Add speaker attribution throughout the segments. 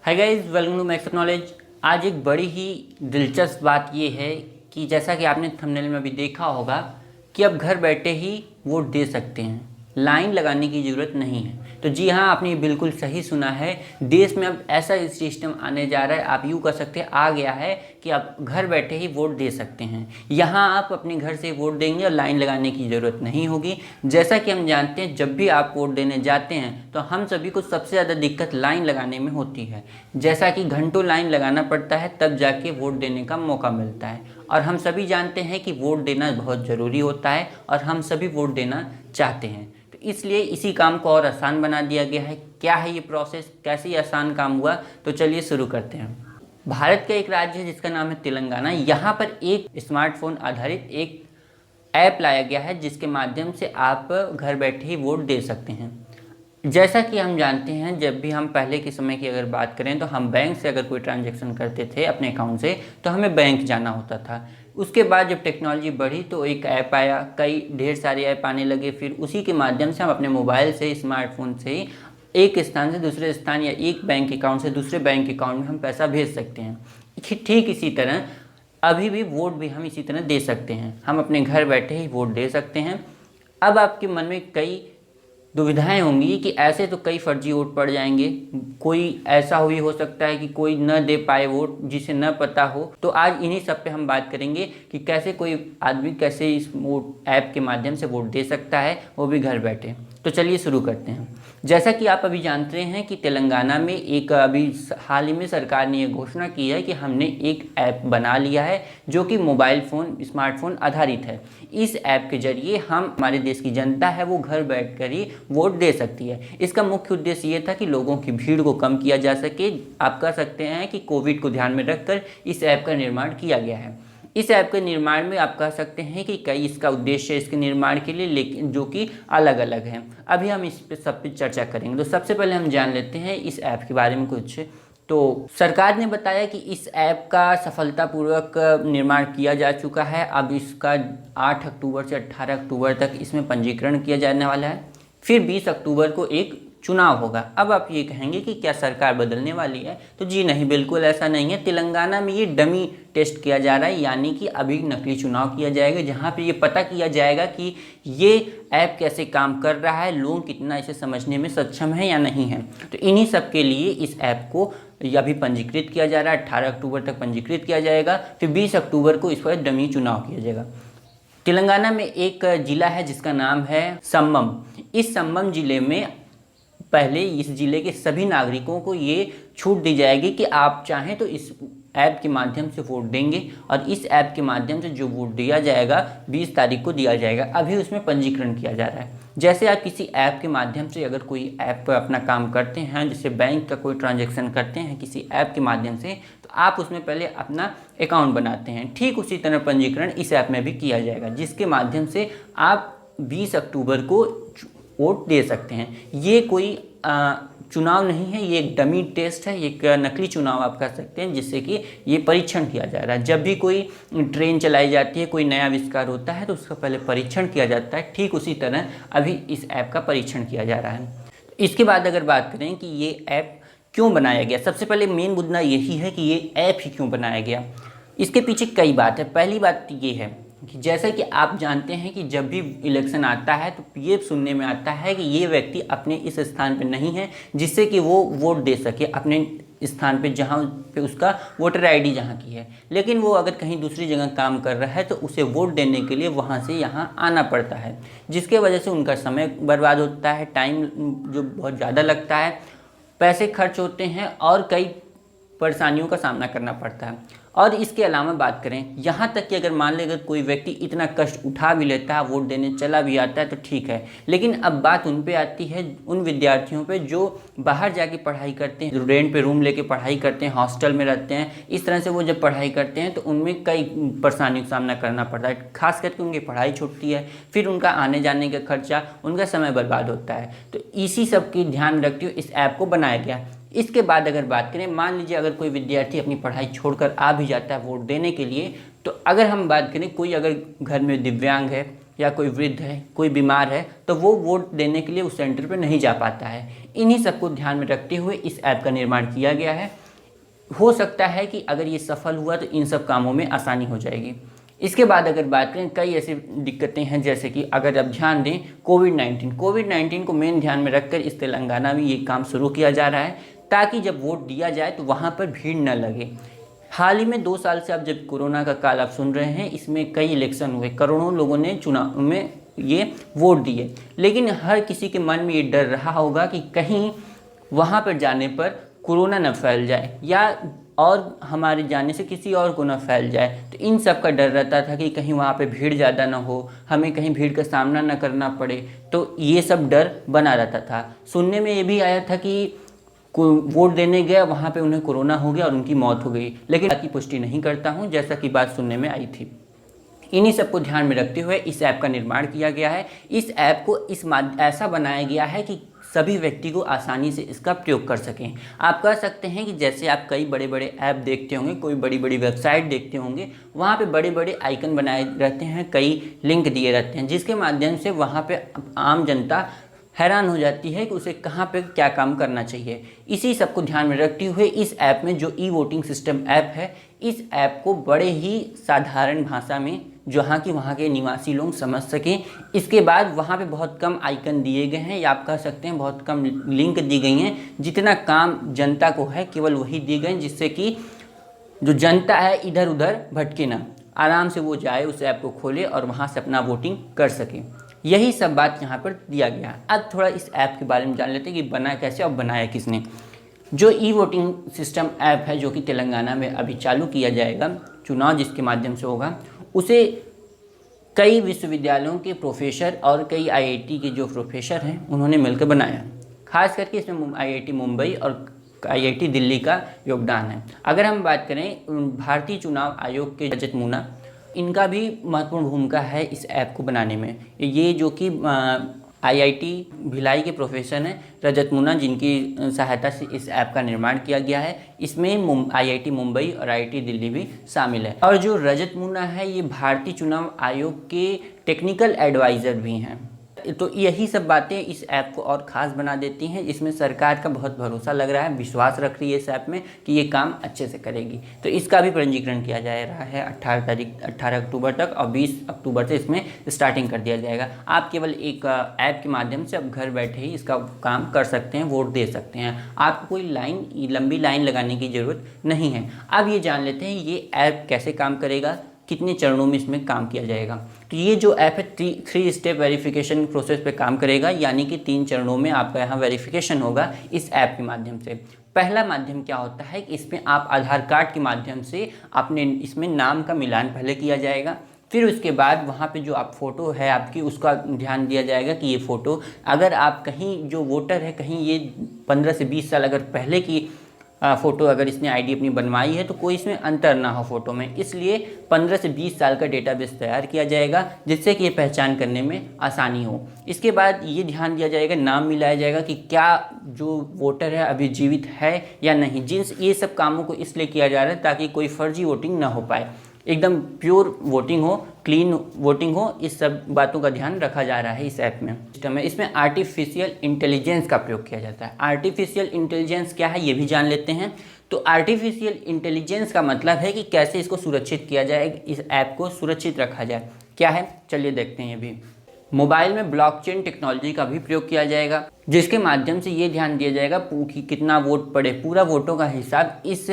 Speaker 1: Hi guys, welcome to Max Knowledge. आज एक बड़ी ही दिलचस्प बात ये है कि जैसा कि आपने थंबनेल में अभी देखा होगा कि अब घर बैठे ही वोट दे सकते हैं, लाइन लगाने की ज़रूरत नहीं है। तो जी हाँ, आपने बिल्कुल सही सुना है। देश में अब ऐसा सिस्टम आने जा रहा है, आप यूँ कर सकते हैं, आ गया है कि आप घर बैठे ही वोट दे सकते हैं। यहाँ आप अपने घर से वोट देंगे और लाइन लगाने की ज़रूरत नहीं होगी। जैसा कि हम जानते हैं, जब भी आप वोट देने जाते हैं तो हम सभी को सबसे ज़्यादा दिक्कत लाइन लगाने में होती है। जैसा कि घंटों लाइन लगाना पड़ता है, तब जाके वोट देने का मौका मिलता है। और हम सभी जानते हैं कि वोट देना बहुत ज़रूरी होता है और हम सभी वोट देना चाहते हैं। तो इसलिए इसी काम को और आसान बना दिया गया है। क्या है ये प्रोसेस, कैसे ये आसान काम हुआ, तो चलिए शुरू करते हैं। भारत का एक राज्य है जिसका नाम है तेलंगाना। यहाँ पर एक स्मार्टफोन आधारित एक ऐप लाया गया है जिसके माध्यम से आप घर बैठे ही वोट दे सकते हैं। जैसा कि हम जानते हैं, जब भी हम पहले के समय की अगर बात करें तो हम बैंक से अगर कोई ट्रांजैक्शन करते थे अपने अकाउंट से, तो हमें बैंक जाना होता था। उसके बाद जब टेक्नोलॉजी बढ़ी तो एक ऐप आया, कई ढेर सारे ऐप आने लगे। फिर उसी के माध्यम से हम अपने मोबाइल से, स्मार्टफोन से ही एक स्थान से दूसरे स्थान या एक बैंक अकाउंट से दूसरे बैंक अकाउंट में हम पैसा भेज सकते हैं। ठीक इसी तरह अभी भी वोट भी हम इसी तरह दे सकते हैं। हम अपने घर बैठे ही वोट दे सकते हैं। अब आपके मन में कई दुविधाएं होंगी कि ऐसे तो कई फर्जी वोट पड़ जाएंगे, कोई ऐसा भी हो सकता है कि कोई न दे पाए वोट जिसे न पता हो। तो आज इन्हीं सब पे हम बात करेंगे कि कैसे कोई आदमी कैसे इस वोट ऐप के माध्यम से वोट दे सकता है, वो भी घर बैठे। तो चलिए शुरू करते हैं। जैसा कि आप अभी जानते हैं कि तेलंगाना में एक अभी हाल ही में सरकार ने ये घोषणा की है कि हमने एक ऐप बना लिया है जो कि मोबाइल फ़ोन, स्मार्टफोन आधारित है। इस ऐप के जरिए हम, हमारे देश की जनता है वो घर बैठकर ही वोट दे सकती है। इसका मुख्य उद्देश्य ये था कि लोगों की भीड़ को कम किया जा सके। आप कह सकते हैं कि कोविड को ध्यान में रखकर इस ऐप का निर्माण किया गया है। इस ऐप के निर्माण में आप कह सकते हैं कि कई इसका उद्देश्य है इसके निर्माण के लिए, लेकिन जो कि अलग अलग हैं। अभी हम इस पे सब पे चर्चा करेंगे। तो सबसे पहले हम जान लेते हैं इस ऐप के बारे में कुछ। तो सरकार ने बताया कि इस ऐप का सफलतापूर्वक निर्माण किया जा चुका है। अब इसका 8 अक्टूबर से 18 अक्टूबर तक इसमें पंजीकरण किया जाने वाला है। फिर 20 अक्टूबर को एक चुनाव होगा। अब आप ये कहेंगे कि क्या सरकार बदलने वाली है? तो जी नहीं, बिल्कुल ऐसा नहीं है। तेलंगाना में ये डमी टेस्ट किया जा रहा है, यानी कि अभी नकली चुनाव किया जाएगा, जहाँ पे ये पता किया जाएगा कि ये ऐप कैसे काम कर रहा है, लोग कितना इसे समझने में सक्षम है या नहीं है। तो इन्हीं सब के लिए इस ऐप को अभी पंजीकृत किया जा रहा है। 18 अक्टूबर तक पंजीकृत किया जाएगा। फिर 20 अक्टूबर को इस पर डमी चुनाव किया जाएगा। तेलंगाना में एक जिला है जिसका नाम है सम्मम। इस सम्मम जिले में पहले इस जिले के सभी नागरिकों को ये छूट दी जाएगी कि आप चाहें तो इस ऐप के माध्यम से वोट देंगे, और इस ऐप के माध्यम से जो वोट दिया जाएगा 20 तारीख को दिया जाएगा। अभी उसमें पंजीकरण किया जा रहा है। जैसे आप किसी ऐप के माध्यम से अगर कोई ऐप पर अपना काम करते हैं, जैसे बैंक का कोई ट्रांजैक्शन करते हैं किसी ऐप के माध्यम से, तो आप उसमें पहले अपना अकाउंट बनाते हैं। ठीक उसी तरह पंजीकरण इस ऐप में भी किया जाएगा, जिसके माध्यम से आप 20 अक्टूबर को वोट दे सकते हैं। ये कोई चुनाव नहीं है, ये एक डमी टेस्ट है, एक नकली चुनाव आप कह सकते हैं, जिससे कि ये परीक्षण किया जा रहा है। जब भी कोई ट्रेन चलाई जाती है, कोई नया आविष्कार होता है, तो उसका पहले परीक्षण किया जाता है। ठीक उसी तरह अभी इस ऐप का परीक्षण किया जा रहा है। इसके बाद अगर बात करें कि ये ऐप क्यों बनाया गया, सबसे पहले मेन मुद्दा यही है कि ये ऐप ही क्यों बनाया गया। इसके पीछे कई बात है। पहली बात ये है कि जैसा कि आप जानते हैं कि जब भी इलेक्शन आता है तो ये सुनने में आता है कि ये व्यक्ति अपने इस स्थान पे नहीं है जिससे कि वो वोट दे सके अपने स्थान पे, जहाँ पे उसका वोटर आईडी जहाँ की है। लेकिन वो अगर कहीं दूसरी जगह काम कर रहा है तो उसे वोट देने के लिए वहाँ से यहाँ आना पड़ता है, जिसके वजह से उनका समय बर्बाद होता है, टाइम जो बहुत ज़्यादा लगता है, पैसे खर्च होते हैं और कई परेशानियों का सामना करना पड़ता है। और इसके अलावा बात करें, यहाँ तक कि अगर मान लें अगर कोई व्यक्ति इतना कष्ट उठा भी लेता है, वोट देने चला भी आता है, तो ठीक है। लेकिन अब बात उन पे आती है, उन विद्यार्थियों पे जो बाहर जाके पढ़ाई करते हैं, रेंट पे रूम लेके पढ़ाई करते हैं, हॉस्टल में रहते हैं। इस तरह से वो जब पढ़ाई करते हैं तो उनमें कई परेशानियों का सामना करना पड़ता है। खास करके उनकी पढ़ाई छूटती है, फिर उनका आने जाने का खर्चा, उनका समय बर्बाद होता है। तो इसी सब की ध्यान रखते हुए इस ऐप को बनाया गया। इसके बाद अगर बात करें, मान लीजिए अगर कोई विद्यार्थी अपनी पढ़ाई छोड़कर आ भी जाता है वोट देने के लिए, तो अगर हम बात करें कोई अगर घर में दिव्यांग है या कोई वृद्ध है, कोई बीमार है, तो वो वोट देने के लिए उस सेंटर पर नहीं जा पाता है। इन्हीं सबको ध्यान में रखते हुए इस ऐप का निर्माण किया गया है। हो सकता है कि अगर ये सफल हुआ तो इन सब कामों में आसानी हो जाएगी। इसके बाद अगर बात करें, कई ऐसी दिक्कतें हैं, जैसे कि अगर आप ध्यान दें कोविड-19 को मेन ध्यान में रखकर इस तेलंगाना में ये काम शुरू किया जा रहा है, ताकि जब वोट दिया जाए तो वहाँ पर भीड़ न लगे। हाल ही में 2 साल से अब जब कोरोना का काल आप सुन रहे हैं, इसमें कई इलेक्शन हुए, करोड़ों लोगों ने चुनाव में ये वोट दिए, लेकिन हर किसी के मन में ये डर रहा होगा कि कहीं वहाँ पर जाने पर कोरोना न फैल जाए या और हमारे जाने से किसी और को न फैल जाए। तो इन सब का डर रहता था कि कहीं वहाँ पे भीड़ ज़्यादा ना हो, हमें कहीं भीड़ का सामना न करना पड़े, तो ये सब डर बना रहता था। सुनने में ये भी आया था कि वोट देने गया, वहाँ पे उन्हें कोरोना हो गया और उनकी मौत हो गई, लेकिन बात की पुष्टि नहीं करता हूँ, जैसा कि बात सुनने में आई थी। इन्हीं सबको ध्यान में रखते हुए इस ऐप का निर्माण किया गया है। इस ऐप को ऐसा बनाया गया है कि सभी व्यक्ति को आसानी से इसका प्रयोग कर सकें। आप कह सकते हैं कि जैसे आप कई बड़े बड़े ऐप देखते होंगे, कोई बड़ी बड़ी वेबसाइट देखते होंगे, वहाँ पे बड़े बड़े आइकन बनाए रहते हैं, कई लिंक दिए रहते हैं, जिसके माध्यम से वहाँ पे आम जनता हैरान हो जाती है कि उसे कहाँ पे क्या काम करना चाहिए। इसी सब को ध्यान में रखते हुए इस ऐप में जो ई वोटिंग सिस्टम ऐप है, इस ऐप को बड़े ही साधारण भाषा में जहाँ की वहाँ के निवासी लोग समझ सकें। इसके बाद वहाँ पे बहुत कम आइकन दिए गए हैं, या आप कह सकते हैं बहुत कम लिंक दी गई हैं। जितना काम जनता को है केवल वही दिए गए हैं, जिससे कि जो जनता है इधर उधर भटके ना, आराम से वो जाए, उस ऐप को खोले और वहाँ से अपना वोटिंग कर सके। यही सब बात यहाँ पर दिया गया है। अब थोड़ा इस ऐप के बारे में जान लेते हैं कि बना कैसे और बनाया किसने। जो ई वोटिंग सिस्टम ऐप है, जो कि तेलंगाना में अभी चालू किया जाएगा, चुनाव जिसके माध्यम से होगा, उसे कई विश्वविद्यालयों के प्रोफेसर और कई आईआईटी के जो प्रोफेसर हैं उन्होंने मिलकर बनाया। खास करके इसमें आईआईटी मुंबई और आईआईटी दिल्ली का योगदान है। अगर हम बात करें भारतीय चुनाव आयोग के रजत मूना, इनका भी महत्वपूर्ण भूमिका है इस ऐप को बनाने में। ये जो कि आईआईटी भिलाई के प्रोफेसर हैं रजत मूना, जिनकी सहायता से इस ऐप का निर्माण किया गया है। इसमें आईआईटी मुंबई और आईआईटी दिल्ली भी शामिल है। और जो रजत मूना है, ये भारतीय चुनाव आयोग के टेक्निकल एडवाइज़र भी हैं। तो यही सब बातें इस ऐप को और ख़ास बना देती हैं। इसमें सरकार का बहुत भरोसा लग रहा है, विश्वास रख रही है इस ऐप में कि ये काम अच्छे से करेगी। तो इसका भी पंजीकरण किया जा रहा है 18 अक्टूबर तक, और 20 अक्टूबर से इसमें स्टार्टिंग कर दिया जाएगा। आप केवल एक ऐप के माध्यम से अब घर बैठे ही इसका काम कर सकते हैं, वोट दे सकते हैं। आपको कोई लंबी लाइन लगाने की ज़रूरत नहीं है। अब ये जान लेते हैं ये ऐप कैसे काम करेगा, कितने चरणों में इसमें काम किया जाएगा। तो ये जो ऐप है 3 स्टेप वेरिफिकेशन प्रोसेस पे काम करेगा, यानी कि 3 चरणों में आपका यहाँ वेरिफिकेशन होगा इस ऐप के माध्यम से। पहला माध्यम क्या होता है कि इसमें आप आधार कार्ड के माध्यम से अपने इसमें नाम का मिलान पहले किया जाएगा। फिर उसके बाद वहाँ पे जो आप फ़ोटो है आपकी, उसका ध्यान दिया जाएगा कि ये फ़ोटो, अगर आप कहीं जो वोटर है कहीं ये 15 से 20 साल अगर पहले की फ़ोटो अगर इसने आईडी अपनी बनवाई है तो कोई इसमें अंतर ना हो फ़ोटो में, इसलिए 15 से 20 साल का डेटाबेस तैयार किया जाएगा, जिससे कि ये पहचान करने में आसानी हो। इसके बाद ये ध्यान दिया जाएगा, नाम मिलाया जाएगा कि क्या जो वोटर है अभी जीवित है या नहीं। ये सब कामों को इसलिए किया जा रहा है ताकि कोई फर्जी वोटिंग ना हो पाए, एकदम प्योर वोटिंग हो, क्लीन वोटिंग हो। इस सब बातों का ध्यान रखा जा रहा है इस ऐप में। सिस्टम में इसमें आर्टिफिशियल इंटेलिजेंस का प्रयोग किया जाता है। आर्टिफिशियल इंटेलिजेंस क्या है ये भी जान लेते हैं। तो आर्टिफिशियल इंटेलिजेंस का मतलब है कि कैसे इसको सुरक्षित किया जाए, इस ऐप को सुरक्षित रखा जाए। क्या है चलिए देखते हैं। ये भी मोबाइल में ब्लॉकचेन टेक्नोलॉजी का भी प्रयोग किया जाएगा, जिसके माध्यम से ये ध्यान दिया जाएगा कि कितना वोट पड़े, पूरा वोटों का हिसाब इस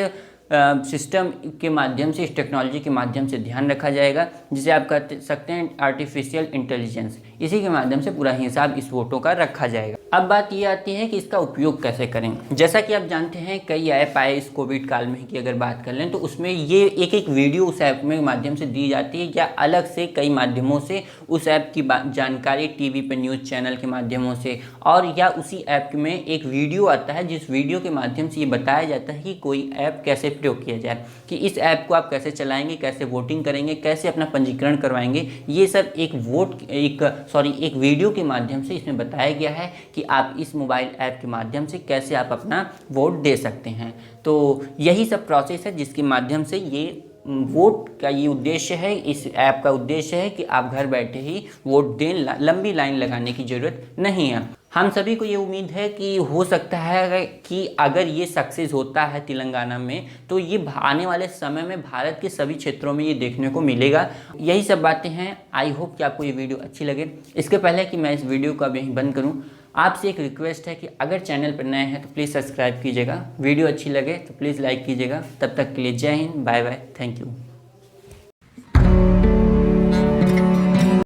Speaker 1: सिस्टम के माध्यम से, इस टेक्नोलॉजी के माध्यम से ध्यान रखा जाएगा, जिसे आप कह सकते हैं आर्टिफिशियल इंटेलिजेंस। इसी के माध्यम से पूरा हिसाब इस वोटों का रखा जाएगा। अब बात ये आती है कि इसका उपयोग कैसे करें। जैसा कि आप जानते हैं कई ऐप आए इस कोविड काल में की अगर बात कर लें तो उसमें ये एक वीडियो उस ऐप में माध्यम से दी जाती है, या अलग से कई माध्यमों से उस ऐप की जानकारी टीवी पे न्यूज़ चैनल के माध्यमों से, और या उसी ऐप में एक वीडियो आता है जिस वीडियो के माध्यम से ये बताया जाता है कि कोई ऐप कैसे प्रयोग किया जाए, कि इस ऐप को आप कैसे चलाएंगे, कैसे वोटिंग करेंगे, कैसे अपना पंजीकरण करवाएंगे। ये सब एक वीडियो के माध्यम से इसमें बताया गया है कि आप इस मोबाइल ऐप के माध्यम से कैसे आप अपना वोट दे सकते हैं। तो यही सब प्रोसेस है जिसके माध्यम से ये वोट का ये उद्देश्य है, इस ऐप का उद्देश्य है कि आप घर बैठे ही वोट दें, लंबी लाइन लगाने की ज़रूरत नहीं है। हम सभी को ये उम्मीद है कि हो सकता है कि अगर ये सक्सेस होता है तेलंगाना में, तो ये आने वाले समय में भारत के सभी क्षेत्रों में ये देखने को मिलेगा। यही सब बातें हैं। आई होप कि आपको ये वीडियो अच्छी लगे। इसके पहले कि मैं इस वीडियो को अब यहीं बंद करूँ, आपसे एक रिक्वेस्ट है कि अगर चैनल पर नए हैं तो प्लीज़ सब्सक्राइब कीजिएगा। वीडियो अच्छी लगे तो प्लीज़ लाइक कीजिएगा। तब तक के लिए Jai Hind, bye bye, thank you.